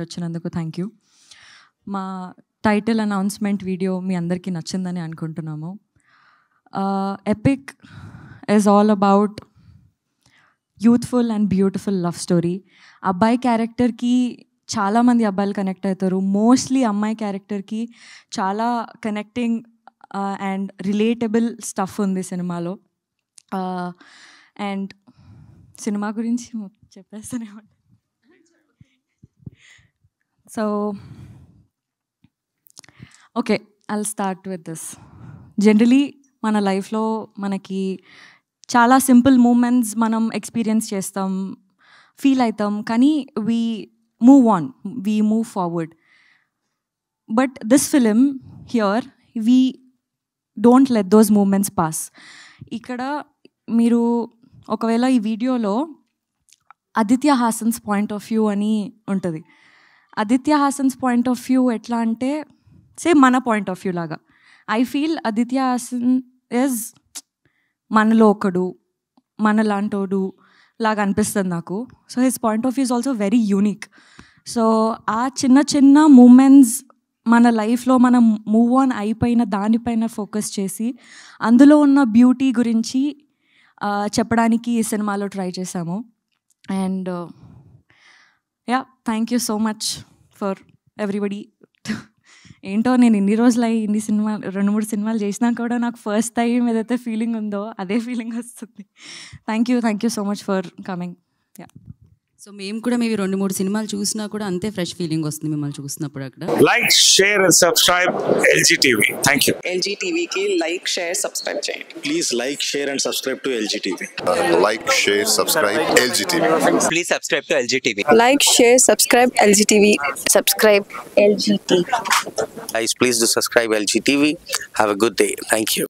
వచ్చినందుకు thank you. మా title announcement video మీ అందరికీ నచ్చిందని అనుకుంటున్నాము. Epic is all about youthful and beautiful love story. అబ్బాయి క్యారెక్టర్కి చాలామంది అబ్బాయిలు కనెక్ట్ అవుతారు. మోస్ట్లీ అమ్మాయి క్యారెక్టర్కి చాలా కనెక్టింగ్ అండ్ రిలేటబుల్ స్టఫ్ ఉంది సినిమాలో. అండ్ సినిమా గురించి చెప్పేస్తూనే ఉంటాను. So okay, I'll start with this. Generally మన లైఫ్లో మనకి చాలా సింపుల్ మూమెంట్స్ మనం ఎక్స్పీరియన్స్ చేస్తాం, ఫీల్ అవుతాం, కానీ we move on, we move forward. But this film here we don't let those moments pass. ఇక్కడ మీరు ఒకవేళ ఈ వీడియోలో Aditya Hasan's point of view అని ఉంటుంది. Aditya Hasan's point of view ఎట్లా అంటే సేమ్ మన పాయింట్ ఆఫ్ వ్యూ లాగా. I feel Aditya Hasan is మనలో ఒకడు, మనలాంటోడు లాగా అనిపిస్తుంది నాకు. So his point of view is also very unique. So ఆ చిన్న చిన్న మూమెంట్స్ మన లైఫ్లో మనం మూవ్ ఆన్ అయిపోయిన దానిపైన ఫోకస్ చేసి అందులో ఉన్న బ్యూటీ గురించి చెప్పడానికి ఈ సినిమాలో ట్రై చేశాము. And yeah, thank you so much for everybody. ఏంటో నేను ఇన్ని రోజులు అయ్యి ఇన్ని సినిమాలు 2-3 సినిమాలు చేసినా కూడా నాకు ఫస్ట్ టైం ఏదైతే ఫీలింగ్ ఉందో అదే ఫీలింగ్ వస్తుంది. Thank you so much for coming. Yeah, so మేము కూడా మేబీ 2-3 సినిమాలు చూసినా కూడా అంతే ఫ్రెష్ ఫీలింగ్ వస్తుంది మిమ్మల్ని చూసినప్పుడు. అక్కడ like, share and subscribe LG TV. Thank you. LG టీవీకి లైక్, షేర్, సబ్స్క్రైబ్ చేయండి. Please like, share and subscribe to LG TV. Like, share, subscribe LG TV. Please subscribe to LG TV. Like, share, subscribe LG TV. Subscribe LG TV. Guys, please do subscribe LG TV. Have a good day. Thank you.